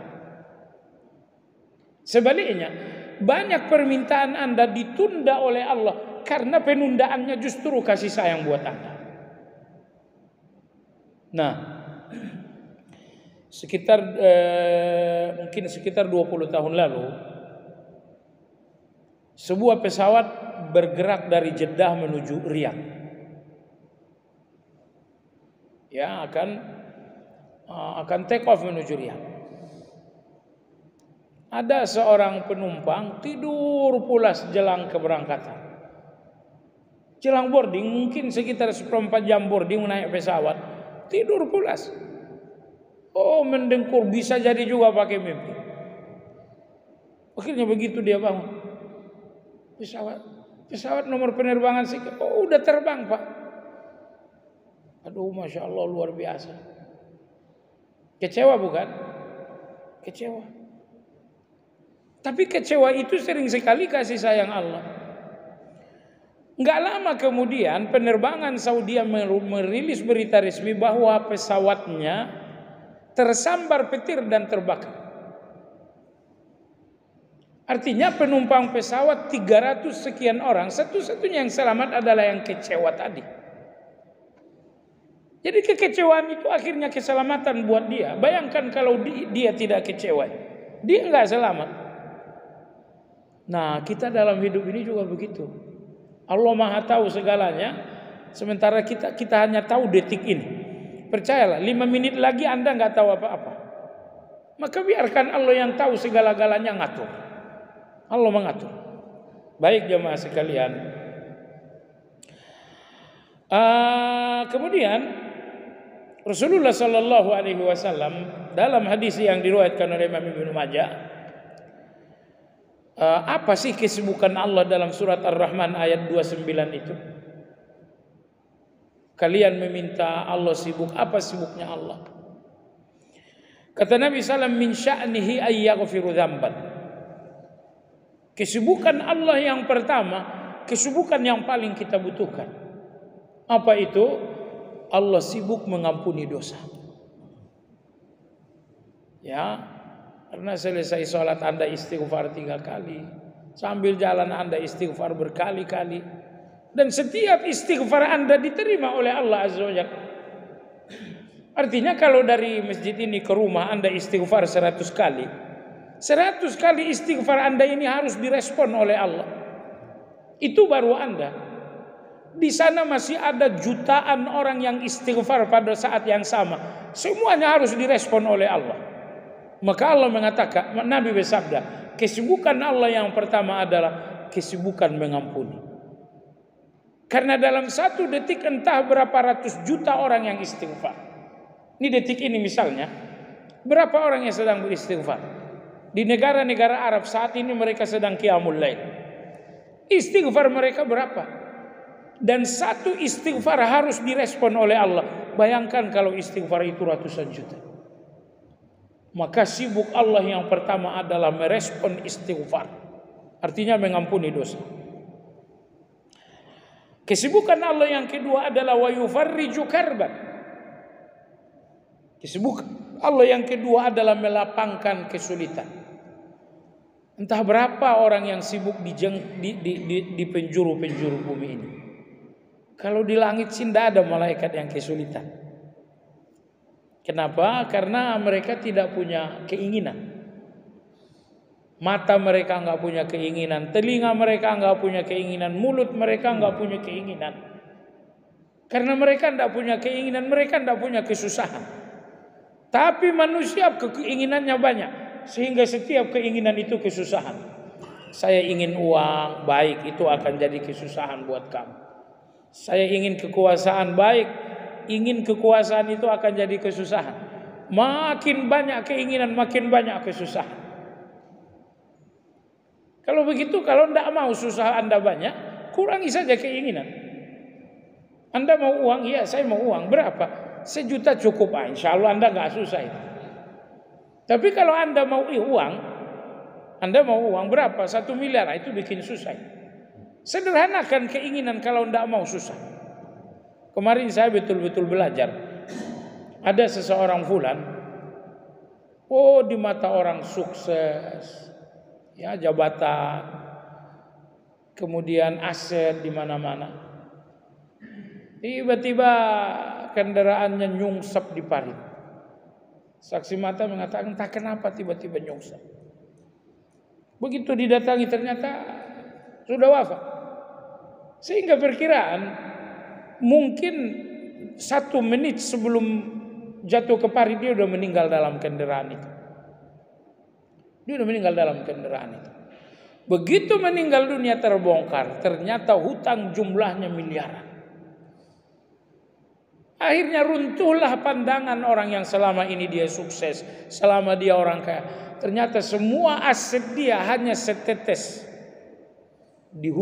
Sebaliknya, banyak permintaan Anda ditunda oleh Allah karena penundaannya justru kasih sayang buat Anda. Nah, mungkin sekitar 20 tahun lalu, sebuah pesawat bergerak dari Jeddah menuju Riyadh. Ya, akan take off menuju Riyadh. Ada seorang penumpang tidur pulas jelang keberangkatan. Jelang boarding, mungkin sekitar 1/4 jam boarding naik pesawat, tidur pulas. Oh, mendengkur, bisa jadi juga pakai mimpi. Akhirnya begitu dia bangun, pesawat nomor penerbangan sekian, oh udah terbang Pak. Aduh, Masya Allah, luar biasa. Kecewa bukan? Kecewa. Tapi kecewa itu sering sekali kasih sayang Allah. Nggak lama kemudian penerbangan Saudi merilis berita resmi bahwa pesawatnya tersambar petir dan terbakar. Artinya penumpang pesawat 300 sekian orang, satu-satunya yang selamat adalah yang kecewa tadi. Jadi kekecewaan itu akhirnya keselamatan buat dia. Bayangkan kalau dia tidak kecewa, dia nggak selamat. Nah, kita dalam hidup ini juga begitu. Allah Maha tahu segalanya, sementara kita hanya tahu detik ini. Percayalah, 5 menit lagi Anda nggak tahu apa-apa. Maka biarkan Allah yang tahu segala-galanya ngatur. Allah mengatur. Baik jemaah sekalian. Kemudian Rasulullah Sallallahu Alaihi Wasallam dalam hadis yang diriwayatkan oleh Imam Ibnu Majah, apa sih kesibukan Allah dalam surat Ar-Rahman ayat 29 itu? Kalian meminta Allah sibuk, apa sibuknya Allah? Kata Nabi SAW, min sya'nihi ayyaghfiru dzamban. Kesibukan Allah yang pertama, kesibukan yang paling kita butuhkan. Apa itu? Allah sibuk mengampuni dosa. Ya, karena selesai sholat Anda istighfar 3 kali, sambil jalan Anda istighfar berkali-kali, dan setiap istighfar Anda diterima oleh Allah Azza wa Jalla. Artinya kalau dari masjid ini ke rumah Anda istighfar 100 kali, 100 kali istighfar Anda ini harus direspon oleh Allah. Itu baru Anda. Di sana masih ada jutaan orang yang istighfar pada saat yang sama. Semuanya harus direspon oleh Allah. Maka Allah mengatakan, Nabi bersabda, kesibukan Allah yang pertama adalah kesibukan mengampuni. Karena dalam 1 detik entah berapa ratus juta orang yang istighfar. Ini detik ini misalnya, berapa orang yang sedang beristighfar? Di negara-negara Arab saat ini mereka sedang qiyamul lail. Istighfar mereka berapa? Dan 1 istighfar harus direspon oleh Allah. Bayangkan kalau istighfar itu ratusan juta. Maka sibuk Allah yang pertama adalah merespon istighfar. Artinya mengampuni dosa. Kesibukan Allah yang kedua adalah wa yufarriju karban. Kesibukan Allah yang kedua adalah melapangkan kesulitan. Entah berapa orang yang sibuk di penjuru-penjuru bumi ini. Kalau di langit sih tidak ada malaikat yang kesulitan. Kenapa? Karena mereka tidak punya keinginan. Mata mereka enggak punya keinginan, telinga mereka enggak punya keinginan, mulut mereka enggak punya keinginan. Karena mereka enggak punya keinginan, mereka enggak punya kesusahan. Tapi manusia keinginannya banyak, sehingga setiap keinginan itu kesusahan. Saya ingin uang, baik, itu akan jadi kesusahan buat kamu. Saya ingin kekuasaan, baik, ingin kekuasaan itu akan jadi kesusahan. Makin banyak keinginan, makin banyak kesusahan. Kalau begitu, kalau tidak mau susah Anda banyak, kurangi saja keinginan. Anda mau uang, iya saya mau uang. Berapa? 1 juta cukup, insya Allah Anda nggak susah itu. Tapi kalau Anda mau uang berapa? 1 miliar, itu bikin susah. Sederhanakan keinginan kalau tidak mau susah. Kemarin saya betul-betul belajar. Ada seseorang fulan, di mata orang sukses, ya jabatan, kemudian aset di mana-mana. Tiba-tiba kendaraannya nyungsep di parit. Saksi mata mengatakan, entah kenapa tiba-tiba nyungsep. Begitu didatangi ternyata sudah wafat. Sehingga perkiraan mungkin 1 menit sebelum jatuh ke parit dia sudah meninggal dalam kendaraan itu. Begitu meninggal dunia terbongkar, ternyata hutang jumlahnya miliaran. Akhirnya runtuhlah pandangan orang yang selama ini dia sukses, selama dia orang kaya. Ternyata semua aset dia hanya setetes di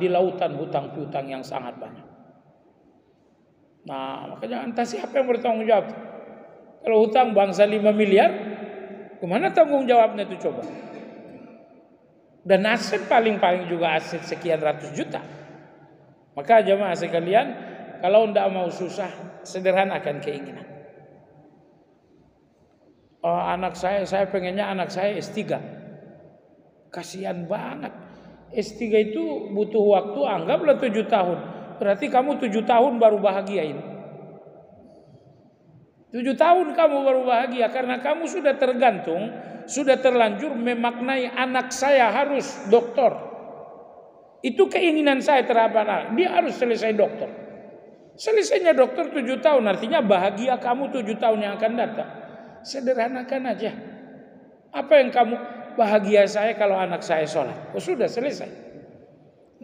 lautan hutang piutang yang sangat banyak. Nah, makanya entah siapa yang bertanggung jawab. Kalau hutang bangsa 5 miliar, kemana tanggung jawabnya itu coba? Dan aset paling-paling juga aset sekian ratus juta. Maka jemaah sekalian, kalau tidak mau susah, sederhanakan keinginan. Anak saya pengennya anak saya S3. Kasihan banget. S3 itu butuh waktu, anggaplah 7 tahun. Berarti kamu 7 tahun baru bahagia ini. 7 tahun kamu baru bahagia karena kamu sudah tergantung, sudah terlanjur memaknai anak saya harus doktor. Itu keinginan saya terhadap anak. Dia harus selesai dokter. Selesainya dokter 7 tahun, artinya bahagia kamu 7 tahun yang akan datang. Sederhanakan aja. Apa yang kamu, bahagia saya kalau anak saya sholat. Oh sudah selesai.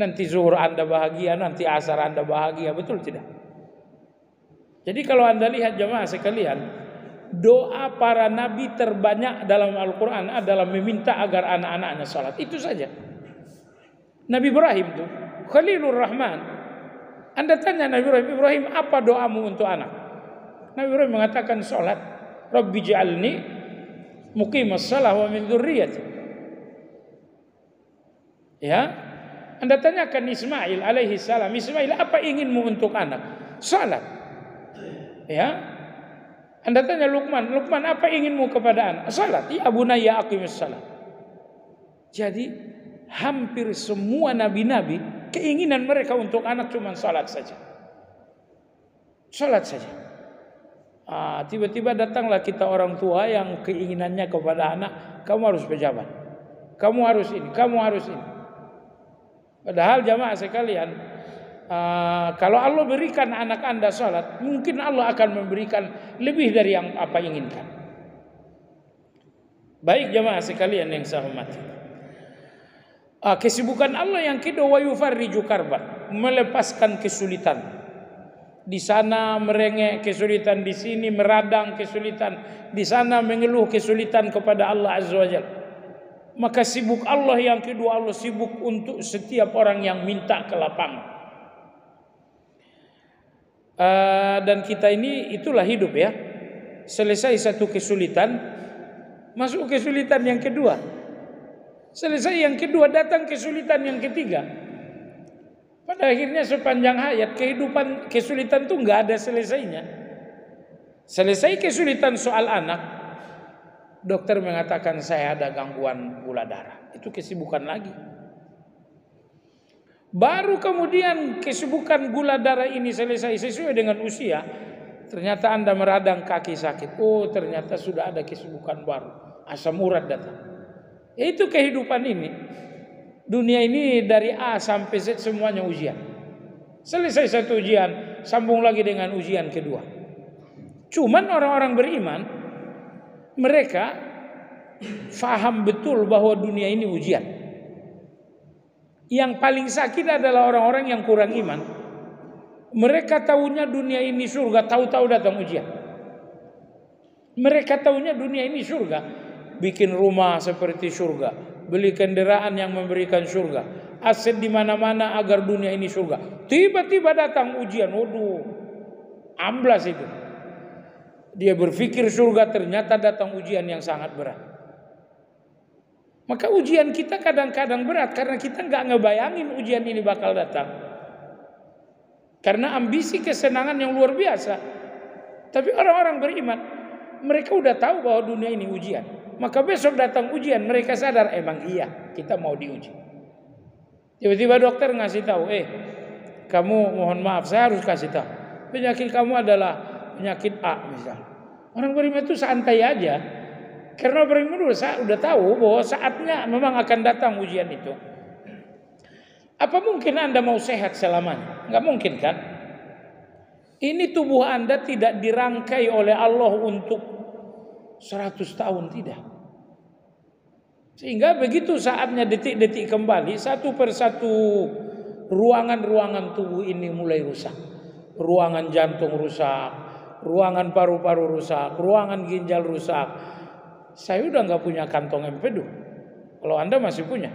Nanti zuhur Anda bahagia, nanti asar Anda bahagia, betul tidak? Jadi kalau Anda lihat jemaah sekalian, doa para nabi terbanyak dalam Al-Quran adalah meminta agar anak-anaknya sholat. Itu saja. Nabi Ibrahim itu Khalilur Rahman. Anda tanya Nabi Ibrahim, apa doamu untuk anak? Nabi Ibrahim mengatakan sholat. Rabbi ja'alni muqimas shalah wa min dzurriyyati. Ya. Anda tanyakan Ismail alaihi salam, Ismail, apa inginmu untuk anak? Salat. Ya. Anda tanya Luqman, Luqman, apa inginmu kepada anak? Salat. Ya bunayya aqimis salat. Jadi hampir semua nabi-nabi keinginan mereka untuk anak cuma salat saja. Salat saja. Tiba-tiba datanglah kita orang tua yang keinginannya kepada anak, kamu harus pejabat, kamu harus ini, kamu harus ini. Padahal jamaah sekalian, kalau Allah berikan anak Anda salat, mungkin Allah akan memberikan lebih dari yang apa inginkan. Baik jamaah sekalian yang saya hormati, kesibukan Allah yang kedua, wa yufarriju karban, melepaskan kesulitan. Di sana merengek kesulitan, di sini meradang kesulitan, di sana mengeluh kesulitan kepada Allah Azza wa Jalla. Maka sibuk Allah yang kedua, Allah sibuk untuk setiap orang yang minta ke lapangan. Dan kita ini itulah hidup ya. Selesai satu kesulitan, masuk kesulitan yang kedua. Selesai yang kedua, datang kesulitan yang ketiga. Pada akhirnya sepanjang hayat kehidupan kesulitan itu nggak ada selesainya. Selesai kesulitan soal anak, dokter mengatakan saya ada gangguan gula darah. Itu kesibukan lagi. Baru kemudian kesibukan gula darah ini selesai sesuai dengan usia. Ternyata Anda meradang kaki sakit. Oh ternyata sudah ada kesibukan baru. Asam urat datang. Itu kehidupan ini. Dunia ini dari A sampai Z semuanya ujian. Selesai satu ujian, sambung lagi dengan ujian kedua. Cuman orang-orang beriman, mereka faham betul bahwa dunia ini ujian. Yang paling sakit adalah orang-orang yang kurang iman. Mereka tahunya dunia ini surga, tahu-tahu datang ujian. Mereka tahunya dunia ini surga, bikin rumah seperti surga, beli kendaraan yang memberikan surga, aset di mana-mana agar dunia ini surga. Tiba-tiba datang ujian, waduh, amblas itu. Dia berpikir surga, ternyata datang ujian yang sangat berat. Maka ujian kita kadang-kadang berat karena kita nggak ngebayangin ujian ini bakal datang. Karena ambisi kesenangan yang luar biasa. Tapi orang-orang beriman, mereka udah tahu bahwa dunia ini ujian. Maka besok datang ujian, mereka sadar emang iya kita mau diuji. Tiba-tiba dokter ngasih tahu, kamu mohon maaf saya harus kasih tahu, penyakit kamu adalah penyakit A misalnya. Orang beriman itu santai aja, karena beriman udah tahu bahwa saatnya memang akan datang ujian itu. Apa mungkin Anda mau sehat selamanya? Nggak mungkin kan? Ini tubuh Anda tidak dirangkai oleh Allah untuk 100 tahun, tidak. Sehingga begitu saatnya detik-detik kembali, satu persatu ruangan-ruangan tubuh ini mulai rusak. Ruangan jantung rusak, ruangan paru-paru rusak, ruangan ginjal rusak. Saya udah nggak punya kantong empedu. Kalau Anda masih punya.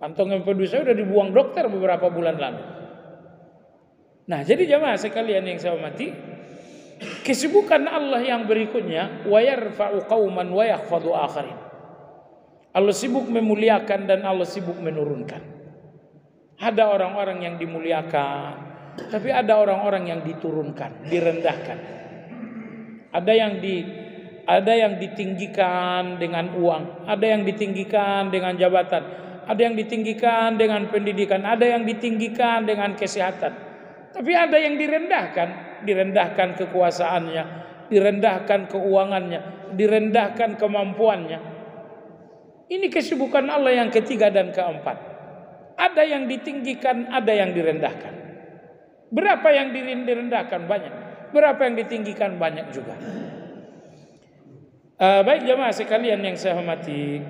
Kantong empedu saya udah dibuang dokter beberapa bulan lalu. Nah, jadi jamaah sekalian yang saya hormati, kesibukan Allah yang berikutnya, wa yarfa'u qauman wa yakhfadu akharin. Allah sibuk memuliakan dan Allah sibuk menurunkan. Ada orang-orang yang dimuliakan, tapi ada orang-orang yang diturunkan, direndahkan. Ada yang ditinggikan dengan uang, ada yang ditinggikan dengan jabatan, ada yang ditinggikan dengan pendidikan, ada yang ditinggikan dengan kesehatan. Tapi ada yang direndahkan kekuasaannya, direndahkan keuangannya, direndahkan kemampuannya. Ini kesibukan Allah yang ketiga dan keempat. Ada yang ditinggikan, ada yang direndahkan. Berapa yang direndahkan? Banyak. Berapa yang ditinggikan? Banyak juga. Baik jemaah sekalian yang saya hormati.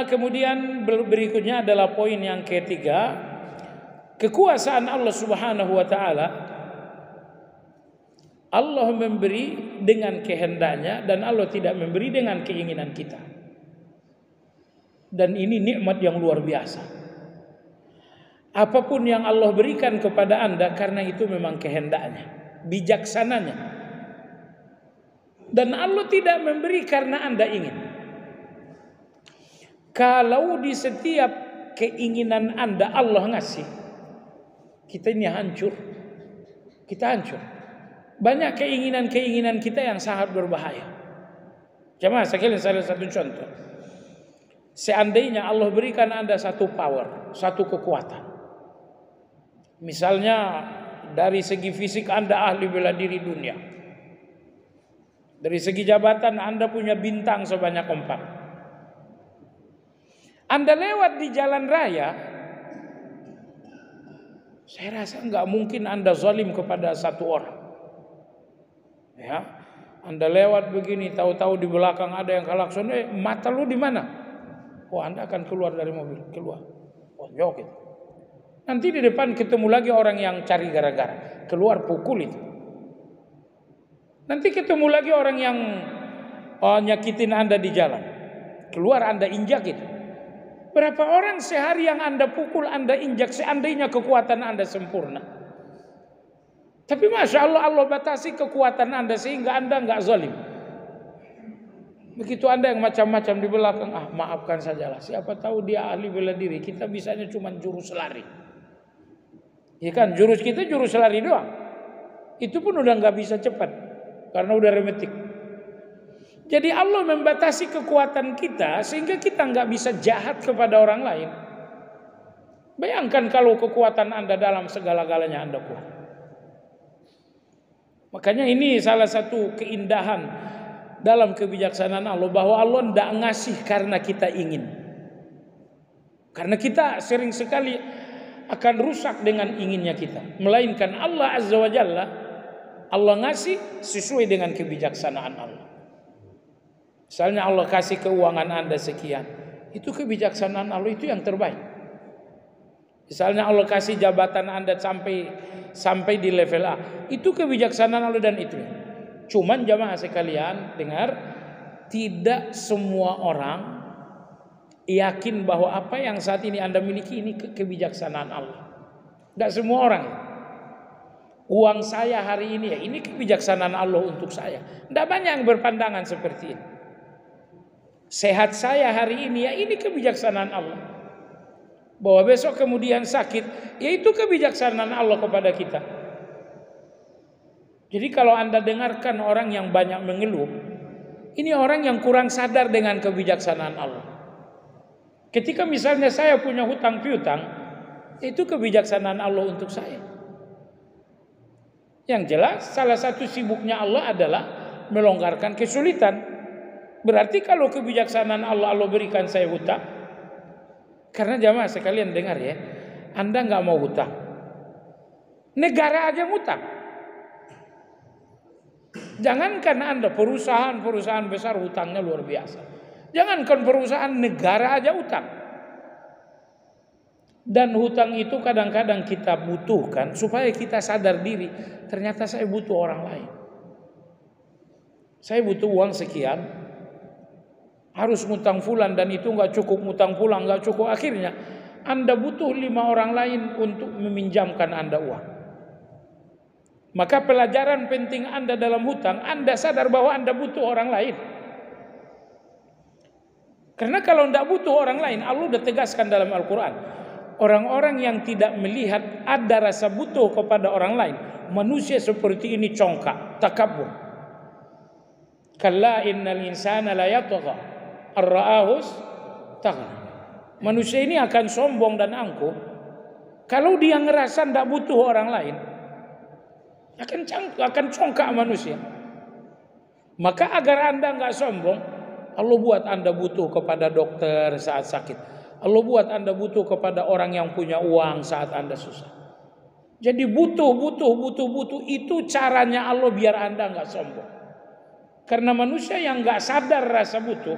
Kemudian berikutnya adalah poin yang ketiga, kekuasaan Allah Subhanahu wa taala. Allah memberi dengan kehendaknya dan Allah tidak memberi dengan keinginan kita. Dan ini nikmat yang luar biasa. Apapun yang Allah berikan kepada Anda karena itu memang kehendaknya, bijaksananya. Dan Allah tidak memberi karena Anda ingin. Kalau di setiap keinginan Anda Allah ngasih, kita ini hancur. Kita hancur. Banyak keinginan-keinginan kita yang sangat berbahaya. Jemaah sekalian, salah satu contoh. Seandainya Allah berikan Anda satu power, satu kekuatan. Misalnya dari segi fisik Anda ahli bela diri dunia. Dari segi jabatan Anda punya bintang sebanyak 4. Anda lewat di jalan raya, saya rasa nggak mungkin Anda zalim kepada satu orang. Ya, Anda lewat begini, tahu-tahu di belakang ada yang klakson, mata lu di mana? Oh, Anda akan keluar dari mobil, keluar. Oh, jauh gitu. Nanti di depan ketemu lagi orang yang cari gara-gara, keluar pukul itu. Nanti ketemu lagi orang yang nyakitin Anda di jalan, keluar Anda injak itu. Berapa orang sehari yang Anda pukul, Anda injak, seandainya kekuatan Anda sempurna. Tapi Masya Allah, Allah batasi kekuatan Anda sehingga Anda nggak zalim. Begitu Anda yang macam-macam di belakang, maafkan sajalah. Siapa tahu dia ahli bela diri, kita bisanya cuma jurus lari. Ya kan, jurus kita jurus lari doang. Itu pun udah nggak bisa cepat, karena udah remetik. Jadi Allah membatasi kekuatan kita sehingga kita nggak bisa jahat kepada orang lain. Bayangkan kalau kekuatan Anda dalam segala-galanya Anda kuat. Makanya ini salah satu keindahan dalam kebijaksanaan Allah, bahwa Allah tidak ngasih karena kita ingin. Karena kita sering sekali akan rusak dengan inginnya kita. Melainkan Allah Azza wa Jalla, Allah ngasih sesuai dengan kebijaksanaan Allah. Misalnya Allah kasih keuangan Anda sekian, itu kebijaksanaan Allah, itu yang terbaik. Misalnya Allah kasih jabatan Anda sampai di level A, itu kebijaksanaan Allah dan itu. Cuman jamaah sekalian dengar, tidak semua orang yakin bahwa apa yang saat ini Anda miliki ini kebijaksanaan Allah. Tidak semua orang. Uang saya hari ini, ya ini kebijaksanaan Allah untuk saya. Tidak banyak yang berpandangan seperti ini. Sehat saya hari ini, ya ini kebijaksanaan Allah. Bahwa besok kemudian sakit, ya itu kebijaksanaan Allah kepada kita. Jadi kalau Anda dengarkan orang yang banyak mengeluh, ini orang yang kurang sadar dengan kebijaksanaan Allah. Ketika misalnya saya punya hutang piutang, itu kebijaksanaan Allah untuk saya. Yang jelas salah satu sibuknya Allah adalah melonggarkan kesulitan. Berarti kalau kebijaksanaan Allah berikan saya hutang, karena jamaah sekalian dengar ya, Anda nggak mau hutang, negara aja ngutang. Jangankan Anda, perusahaan besar hutangnya luar biasa. Jangankan perusahaan, negara aja hutang. Dan hutang itu kadang-kadang kita butuhkan supaya kita sadar diri, ternyata saya butuh orang lain. Saya butuh uang sekian, harus ngutang fulan dan itu nggak cukup, ngutang pulang nggak cukup, akhirnya Anda butuh 5 orang lain untuk meminjamkan Anda uang. Maka pelajaran penting Anda dalam hutang, Anda sadar bahwa Anda butuh orang lain. Karena kalau tidak butuh orang lain, Allah sudah tegaskan dalam Al-Quran, orang-orang yang tidak melihat ada rasa butuh kepada orang lain, manusia seperti ini congkak, takabur. Kalla innal insana la yatgha ar-ra'ahus taghna. Manusia ini akan sombong dan angkuh kalau dia ngerasa tidak butuh orang lain. Akan congkak manusia. Maka agar Anda nggak sombong, Allah buat Anda butuh kepada dokter saat sakit. Allah buat Anda butuh kepada orang yang punya uang saat Anda susah. Jadi butuh itu caranya Allah biar Anda nggak sombong. Karena manusia yang nggak sadar rasa butuh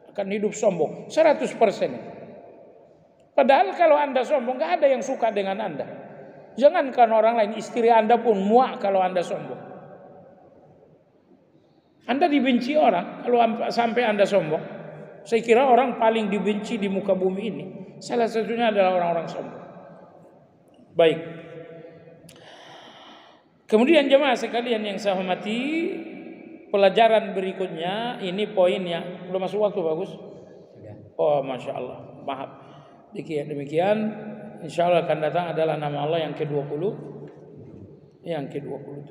akan hidup sombong 100%. Padahal kalau Anda sombong nggak ada yang suka dengan Anda. Jangankan orang lain, istri Anda pun muak kalau Anda sombong. Anda dibenci orang kalau sampai Anda sombong. Saya kira orang paling dibenci di muka bumi ini salah satunya adalah orang-orang sombong. Baik. Kemudian jemaah sekalian yang saya hormati, pelajaran berikutnya ini poinnya. Udah masuk waktu bagus? Oh, masya Allah. Maaf. Demikian. Insya Allah akan datang adalah nama Allah yang ke-20, yang ke-27.